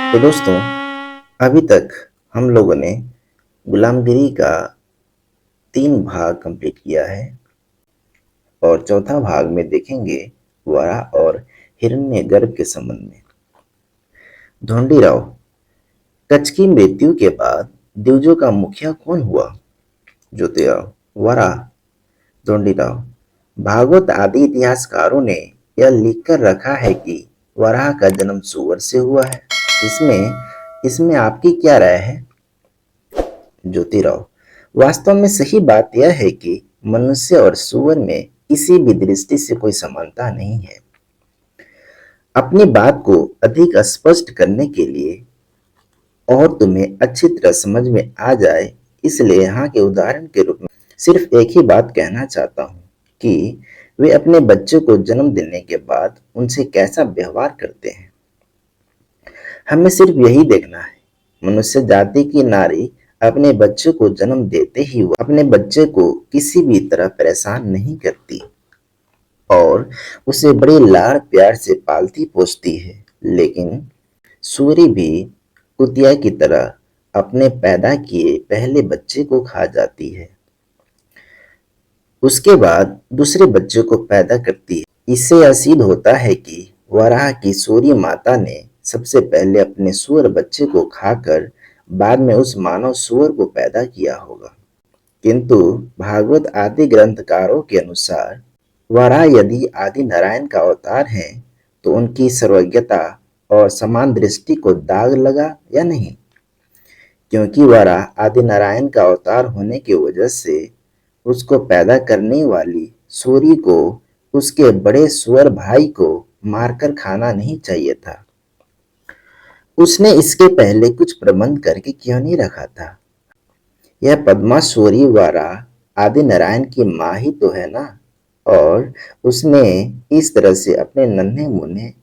तो दोस्तों, अभी तक हम लोगों ने गुलामगिरी का 3 भाग कंप्लीट किया है और चौथा भाग में देखेंगे वराह और हिरण्यगर्भ के संबंध में। धोंडीराव, कच्छ की मृत्यु के बाद द्विजों का मुखिया कौन हुआ? ज्योतिराव, वराह। धोंडीराव, भागवत आदि इतिहासकारों ने यह लिखकर रखा है कि वराह का जन्म सूअर से हुआ है। इसमें इसमें आपकी क्या राय है? ज्योतिराव, वास्तव में सही बात यह है कि मनुष्य और सूअर में किसी भी दृष्टि से कोई समानता नहीं है। अपनी बात को अधिक स्पष्ट करने के लिए और तुम्हें अच्छी तरह समझ में आ जाए, इसलिए यहाँ के उदाहरण के रूप में सिर्फ एक ही बात कहना चाहता हूँ कि वे अपने बच्चे को जन्म देने के बाद उनसे कैसा व्यवहार करते हैं। हमें सिर्फ यही देखना है। मनुष्य जाति की नारी अपने बच्चे को जन्म देते ही वह अपने बच्चे को किसी भी तरह परेशान नहीं करती और उसे बड़े लाड़ प्यार से पालती पोसती है। लेकिन सूरी भी कुतिया की तरह अपने पैदा किए पहले बच्चे को खा जाती है, उसके बाद दूसरे बच्चे को पैदा करती है। इससे यह सिद्ध होता है कि वराह की सूरी माता ने सबसे पहले अपने सूअर बच्चे को खाकर बाद में उस मानव सूअर को पैदा किया होगा। किंतु भागवत आदि ग्रंथकारों के अनुसार वराह यदि आदि नारायण का अवतार है तो उनकी सर्वज्ञता और समान दृष्टि को दाग लगा या नहीं? क्योंकि वराह आदि नारायण का अवतार होने की वजह से उसको पैदा करने वाली सूरी को उसके बड़े सूअर भाई को मारकर खाना नहीं चाहिए था। उसने इसके पहले कुछ प्रबंध करके क्यों नहीं रखा था? यह पद्मा सूरी वराह आदि नारायण की माँ ही तो है ना, और उसने इस तरह से अपने नन्हे मुन्ने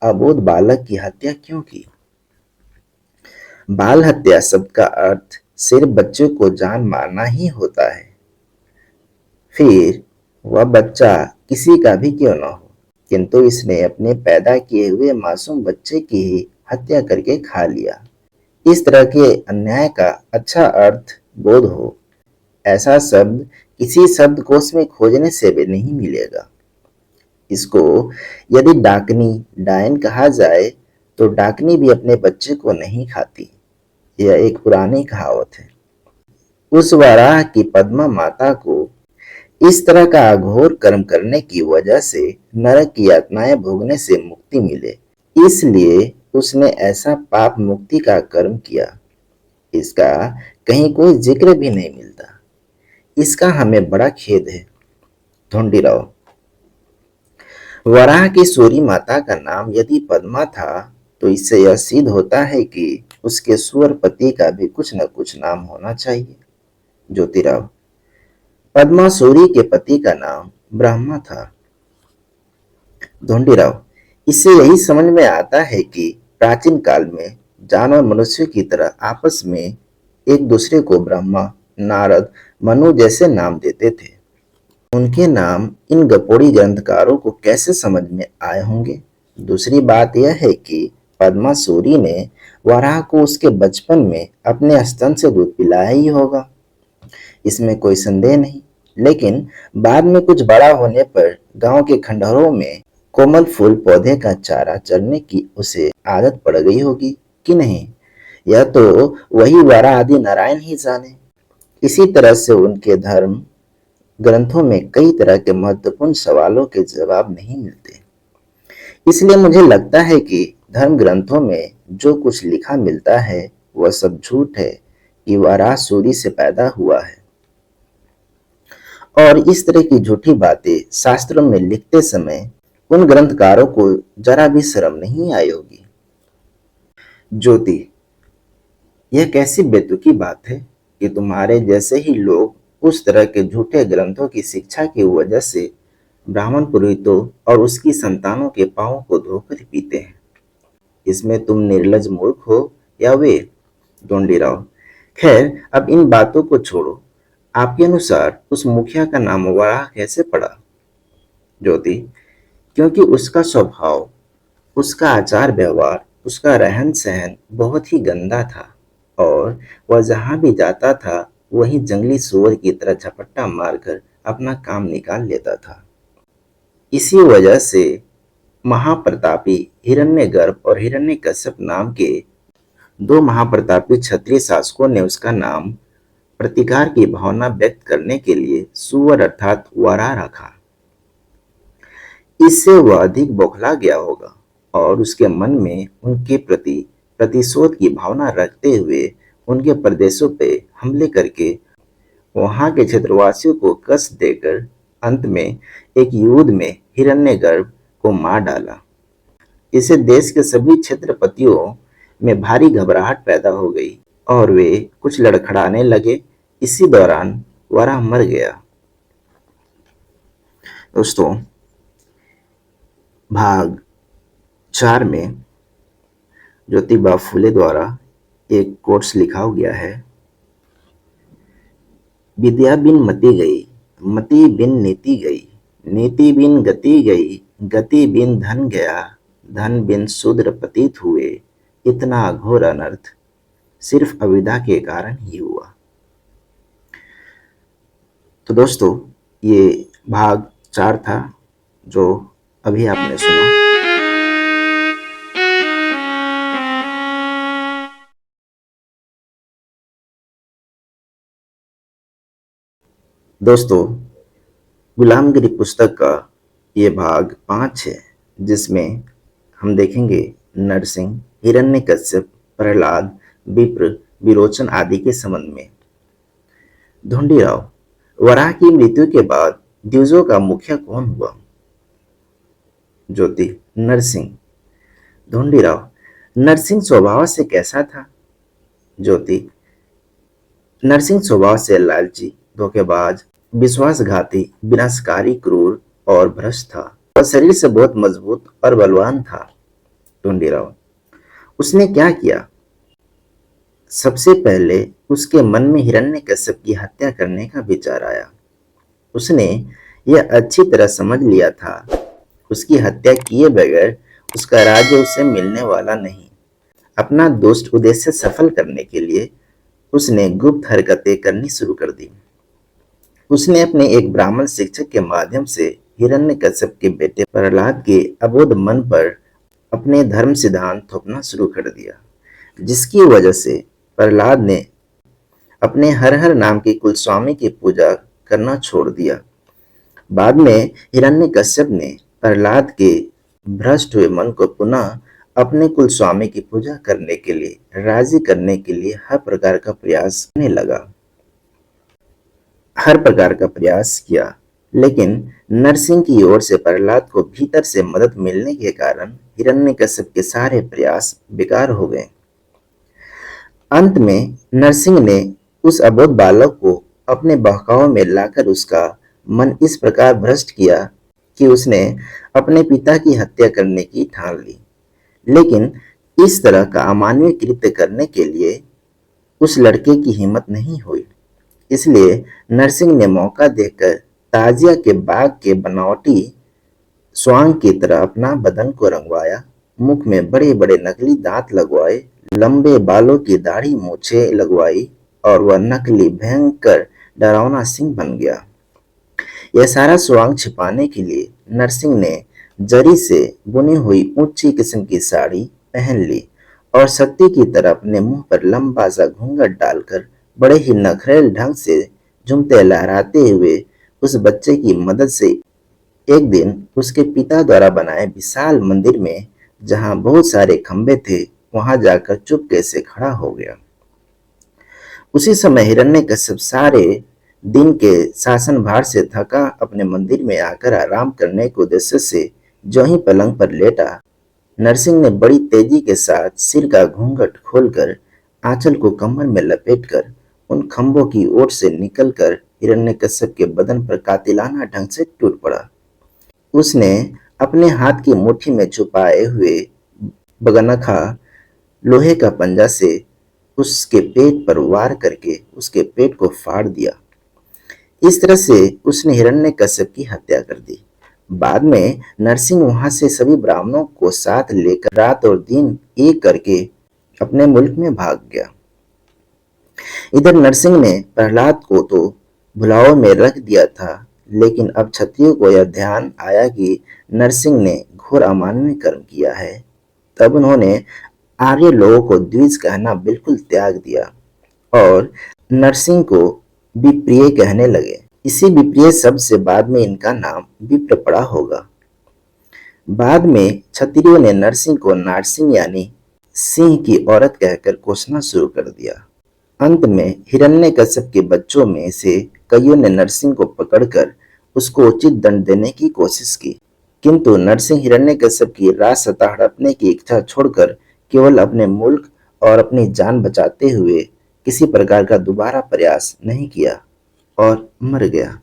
अबोध बालक की हत्या क्यों की? बाल हत्या शब्द का अर्थ सिर्फ बच्चे को जान मारना ही होता है, फिर वह बच्चा किसी का भी क्यों न हो। किंतु इसने अपने पैदा किए हुए मासूम बच्चे की ही हत्या करके खा लिया। इस तरह के अन्याय का अच्छा अर्थ बोध हो, ऐसा शब्द किसी शब्दकोश में खोजने से भी नहीं मिलेगा। इसको यदि डाकनी डायन कहा जाए तो डाकनी भी अपने बच्चे को नहीं खाती। यह एक पुरानी कहावत है। उस वराह की पद्मा माता को इस तरह का अघोर कर्म करने की वजह से नरक की यातनाएं भोगने से मुक्ति मिले, इसलिए उसने ऐसा पाप मुक्ति का कर्म किया। इसका कहीं कोई जिक्र भी नहीं मिलता। इसका हमें बड़ा खेद है। धोंडीराव, वराह की सूरी माता का नाम यदि पद्मा था तो इससे यह सिद्ध होता है कि उसके सूअर पति का भी कुछ न कुछ नाम होना चाहिए। ज्योतिराव, पद्मा सूरी के पति का नाम ब्रह्मा था। धोंडीराव, इससे यही समझ में आता है कि प्राचीन काल में जानवर मनुष्य की तरह आपस में एक दूसरे को ब्रह्मा, नारद, मनु जैसे नाम देते थे। उनके नाम इन गपोड़ी ग्रंथकारों को कैसे समझ में आए होंगे? दूसरी बात यह है कि पद्मा सूरी ने वराह को उसके बचपन में अपने स्तन से दूध पिलाया ही होगा, इसमें कोई संदेह नहीं। लेकिन बाद में कुछ बड़ा होने पर गांव के खंडहरों में कोमल फूल पौधे का चारा चरने की उसे आदत पड़ गई होगी कि नहीं, यह तो वही वराह आदि नारायण ही जाने। इसी तरह से उनके धर्म ग्रंथों में कई तरह के महत्वपूर्ण सवालों के जवाब नहीं मिलते। इसलिए मुझे लगता है कि धर्म ग्रंथों में जो कुछ लिखा मिलता है वह सब झूठ है कि वराह सूरी से पैदा हुआ है। और इस तरह की झूठी बातें शास्त्रों में लिखते समय उन ग्रंथकारों को जरा भी शर्म नहीं आई होगी। ज्योति, यह कैसी बेतुकी बात है कि तुम्हारे जैसे ही लोग उस तरह के झूठे ग्रंथों की शिक्षा की वजह से ब्राह्मण पुरोहितों और उसकी संतानों के पांवों को धोकर पीते हैं। इसमें तुम निर्लज मूर्ख हो या वे? डोंडीराव, खैर अब इन बातों को छोड़ो। आपके अनुसार उस मुखिया का नाम वराह कैसे पड़ा? ज्योति, क्योंकि उसका स्वभाव, उसका आचार व्यवहार, उसका रहन सहन बहुत ही गंदा था और वह जहां भी जाता था वहीं जंगली सुअर की तरह झपट्टा मारकर अपना काम निकाल लेता था। इसी वजह से महाप्रतापी हिरण्यगर्भ और हिरण्यकश्यप नाम के दो महाप्रतापी क्षत्रिय शासकों ने उसका नाम प्रतिकार की भावना व्यक्त करने के लिए सुअर अर्थात वराह रखा। इससे वह अधिक बौखला गया होगा और उसके मन में उनके प्रति प्रतिशोध की भावना रखते हुए उनके प्रदेशों पे हमले करके वहां के क्षेत्रवासियों को कष्ट देकर अंत में एक युद्ध में हिरण्यगर्भ को मार डाला। इससे देश के सभी क्षेत्रपतियों में भारी घबराहट पैदा हो गई और वे कुछ लड़खड़ाने लगे। इसी दौरान वराह मर गया। दोस्तों, भाग 4 में ज्योतिबा फुले द्वारा एक कोट्स लिखा गया है। विद्या बिन मति गई, मति बिन नीति गई, नीति बिन गति गई, गति बिन धन गया, धन बिन शूद्र पतित हुए, इतना घोर अनर्थ सिर्फ अविद्या के कारण ही हुआ। तो दोस्तों, ये भाग 4 था जो अभी आपने सुना। दोस्तों, गुलामगिरी पुस्तक का ये भाग 5 है जिसमें हम देखेंगे नरसिंह, हिरण्यकश्यप, प्रहलाद, विप्र, विरोचन आदि के संबंध में। ढूंढीराव, वराह की मृत्यु के बाद द्विजों का मुखिया कौन हुआ? ज्योति, नरसिंह। ढूंढीराव, नरसिंह स्वभाव से कैसा था? ज्योति, नरसिंह स्वभाव से लालची, धोखेबाज, विश्वासघाती, विनाशकारी, क्रूर और भ्रष्ट था। वह शरीर से बहुत मजबूत और बलवान था। ढूंढीराव, उसने क्या किया? सबसे पहले उसके मन में हिरण्यकश्यप की हत्या करने का विचार आया। उसने यह अच्छी तरह समझ लिया था उसकी हत्या किए बगैर उसका राज्य उसे मिलने वाला नहीं। अपना दुष्ट उद्देश्य सफल करने के लिए उसने गुप्त हरकतें करनी शुरू कर दी। उसने अपने एक ब्राह्मण शिक्षक के माध्यम से हिरण्यकश्यप के बेटे प्रहलाद के अबोध मन पर अपने धर्म सिद्धांत थोपना शुरू कर दिया, जिसकी वजह से प्रहलाद ने अपने हर हर नाम के कुलस्वामी की पूजा करना छोड़ दिया। बाद में हिरण्यकश्यप ने प्रहलाद के भ्रष्ट हुए मन को पुनः अपने कुलस्वामी की पूजा करने के लिए राजी करने के लिए हर प्रकार का प्रयास किया, लेकिन नरसिंह की ओर से प्रहलाद को भीतर से मदद मिलने के कारण हिरण्यकश्यप के सारे प्रयास बेकार हो गए। अंत में नरसिंह ने उस अबोध बालक को अपने बहकावे में लाकर उसका मन इस प्रकार भ्रष्ट किया कि उसने अपने पिता की हत्या करने की ठान ली। लेकिन इस तरह का अमानवीय कृत्य करने के लिए उस लड़के की हिम्मत नहीं हुई। इसलिए नरसिंह ने मौका देखकर ताजिया के बाग के बनावटी स्वांग की तरह अपना बदन को रंगवाया, मुख में बड़े बड़े नकली दांत लगवाए, लंबे बालों की दाढ़ी मूछें लगवाई और वह नकली भयंकर डरावना सिंह बन गया। यह सारा स्वांग छिपाने के लिए नरसिंह ने जरी से बुनी हुई ऊंची किस्म की साड़ी पहन ली और सत्ती की तरह अपने मुंह पर लंबा सा घूंघट डालकर बड़े ही नखरेल ढंग से झूमते लहराते हुए उस बच्चे की मदद से एक दिन उसके पिता द्वारा बनाए विशाल मंदिर में, जहां बहुत सारे खंबे थे, वहां जाकर चुपके से खड़ा हो गया। उसी समय हिरण्यकश्यप सारे दिन के शासन भार से थका अपने मंदिर में आकर आराम करने के उद्देश्य से जो ही पलंग पर लेटा, नरसिंह ने बड़ी तेजी के साथ सिर का घूंघट खोलकर आंचल को कमर में लपेटकर उन खंभों की ओर से निकलकर हिरण्यकश्यप के बदन पर कातिलाना ढंग से टूट पड़ा। उसने अपने हाथ की मुट्ठी में छुपाए हुए बगनखा लोहे का पंजा से उसके पेट पर वार करके उसके पेट को फाड़ दिया। इस तरह से उसने हिरण्यकश्यप की हत्या कर दी बाद में नरसिंह वहां से सभी ब्राह्मणों को साथ लेकर रात और दिन एक करके अपने मुल्क में भाग गया। इधर नरसिंह ने प्रहलाद को तो भुलावे में रख दिया था, लेकिन अब क्षत्रियों को यह ध्यान आया कि नरसिंह ने घोर अमानवीय कर्म किया है। तब उन्होंने आर्य लोगों को द्विज कहना बिल्कुल त्याग दिया और नरसिंह को विप्रिय कहने लगे। इसी विप्रिय शब्द से बाद में इनका नाम विप्र पड़ा होगा। बाद में क्षत्रियों ने नरसिंह को नारसिंह यानी सिंह की औरत कहकर कोसना शुरू कर दिया। अंत में हिरण्यकश्यप के बच्चों में से कईयों ने नरसिंह को पकड़कर उसको उचित दंड देने की कोशिश की, किंतु नरसिंह हिरण्यकश्यप की राजसत्ता हड़पने की इच्छा छोड़कर केवल अपने मुल्क और अपनी जान बचाते हुए किसी प्रकार का दोबारा प्रयास नहीं किया और मर गया।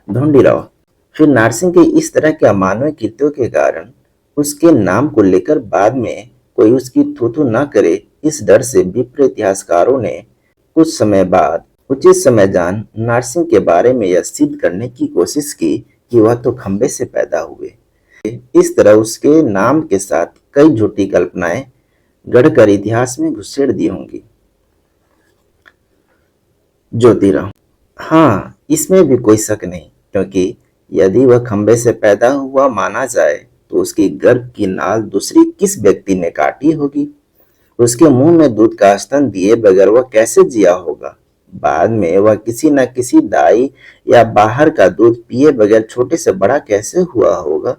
ढोंडीराव। फिर नारसिंह के इस तरह के अमानवीय कृत्यों के कारण उसके नाम को लेकर बाद में कोई उसकी थू-थू न करे, इस डर से विप्र इतिहासकारों ने कुछ समय बाद उचित समय जान नारसिंह के बारे में यह सिद्ध करने की कोशिश की कि वह तो खंबे से पैदा हुए। इस तरह उसके नाम के साथ कई झूठी कल्पनाएं गढ़कर इतिहास में घुसेड़ दी होंगी। ज्योतिराव। हाँ, इसमें भी कोई शक नहीं, क्योंकि यदि वह खंबे से पैदा हुआ माना जाए तो उसकी गर्भ की नाल दूसरी किस व्यक्ति ने काटी होगी? उसके मुंह में दूध का स्तन दिए बगैर वह कैसे जिया होगा? बाद में वह किसी न किसी दाई या बाहर का दूध पिए बगैर छोटे से बड़ा कैसे हुआ होगा?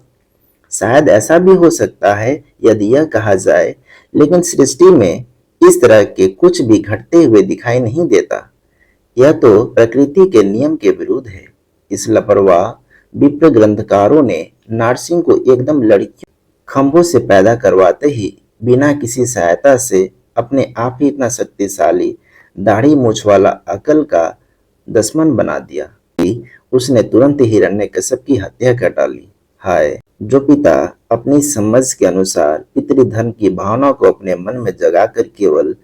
शायद ऐसा भी हो सकता है यदि यह कहा जाए, लेकिन सृष्टि में इस तरह के कुछ भी घटते हुए दिखाई नहीं देता। यह तो प्रकृति के नियम के विरुद्ध है। इस लापरवाह विप्र ग्रंथकारों ने नारसिंह को एकदम लड़कियों खंभों से पैदा करवाते ही बिना किसी सहायता से अपने आप ही इतना शक्तिशाली दाढ़ी मूछ वाला अकल का दुश्मन बना दिया कि उसने तुरंत ही हिरण्यकश्यप की हत्या कर डाली। हाय, जो पिता अपनी समझ के अनुसार पितृधर्म की भावना को अपने मन में जगाकर केवल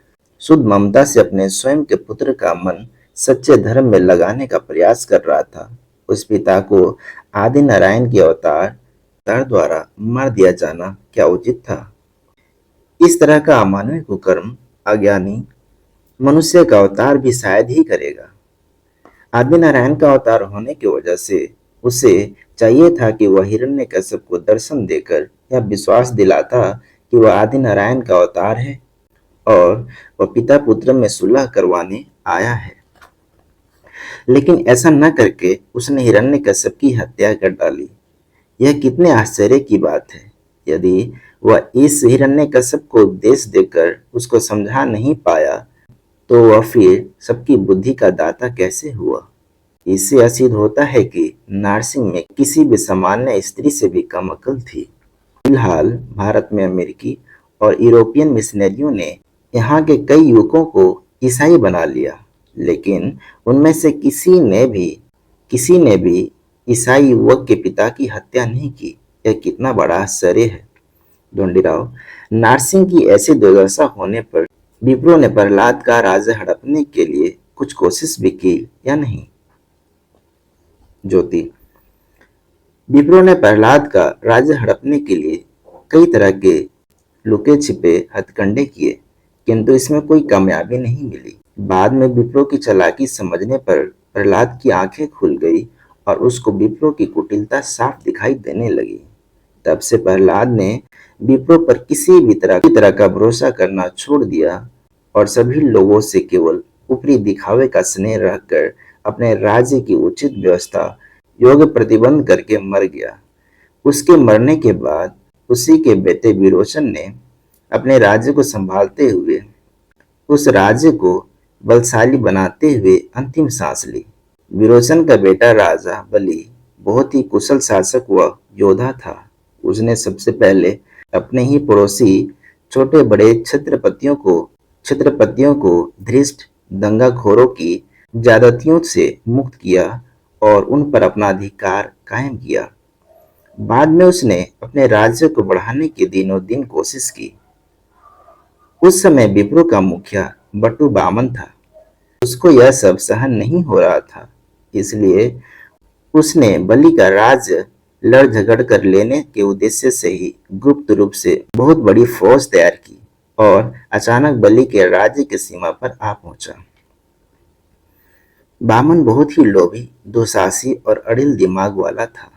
शुद्ध ममता से अपने स्वयं के पुत्र का मन सच्चे धर्म में लगाने का प्रयास कर रहा था, उस पिता को आदि नारायण के अवतार द्वारा मार दिया जाना क्या उचित था? इस तरह का अमानवीय कुकर्म अज्ञानी मनुष्य का अवतार भी शायद ही करेगा। आदि नारायण का अवतार होने की वजह से उसे चाहिए था कि वह हिरण्यकश्यप को दर्शन देकर यह विश्वास दिलाता कि वह आदि नारायण का अवतार है और वह पिता पुत्र में सुलह करवाने आया है। लेकिन ऐसा न करके उसने हिरण्यकश्यप की हत्या कर डाली। यह कितने आश्चर्य की बात है। यदि वह इस हिरण्यकश्यप को उपदेश देकर उसको समझा नहीं पाया तो वह फिर सबकी बुद्धि का दाता कैसे हुआ? इससे यह सिद्ध होता है कि नारसिंह में किसी भी सामान्य स्त्री से भी कम अकल थी। फिलहाल भारत में अमेरिकी और यूरोपियन मिशनरियों ने यहाँ के कई युवकों को ईसाई बना लिया, लेकिन उनमें से किसी ने भी ईसाई युवक के पिता की हत्या नहीं की। यह कितना बड़ा आश्चर्य है। ढोंडीराव। नारसिंह की ऐसी दुर्दशा होने पर विप्रों ने प्रहलाद का राज्य हड़पने के लिए कुछ कोशिश भी की या नहीं? ज्योति। विप्रों ने प्रहलाद का राज्य हड़पने के लिए कई तरह के लुके छिपे हथकंडे किए, किंतु इसमें कोई कामयाबी नहीं मिली। बाद में विप्रों की चालाकी समझने पर प्रहलाद की आंखें खुल गई और उसको विप्रों की कुटिलता साफ दिखाई देने लगी। तब से प्रहलाद ने विप्रों पर किसी भी तरह का भरोसा करना छोड़ दिया और सभी लोगों से केवल ऊपरी दिखावे का स्नेह रखकर अपने राज्य की उचित व्यवस्था योग्य प्रतिबंध करके मर गया। उसके मरने के बाद उसी के बेटे विरोचन ने अपने राज्य को संभालते हुए उस राज्य को बलशाली बनाते हुए अंतिम सांस ली। विरोचन का बेटा राजा बलि बहुत ही कुशल शासक व योद्धा था। उसने सबसे पहले अपने ही पड़ोसी छोटे बड़े क्षत्रपतियों को धृष्ट दंगाखोरों की ज्यादतियों से मुक्त किया और उन पर अपना अधिकार कायम किया। बाद में उसने अपने राज्य को बढ़ाने की दिनों दिन कोशिश की। उस समय विप्रो का मुखिया बटु बामन था। उसको यह सब सहन नहीं हो रहा था, इसलिए उसने बलि का राज्य लड़ झगड़ कर लेने के उद्देश्य से ही गुप्त रूप से बहुत बड़ी फौज तैयार की और अचानक बलि के राज्य की सीमा पर आ पहुंचा। बामन बहुत ही लोभी, दुसाहसी और अड़िल दिमाग वाला था।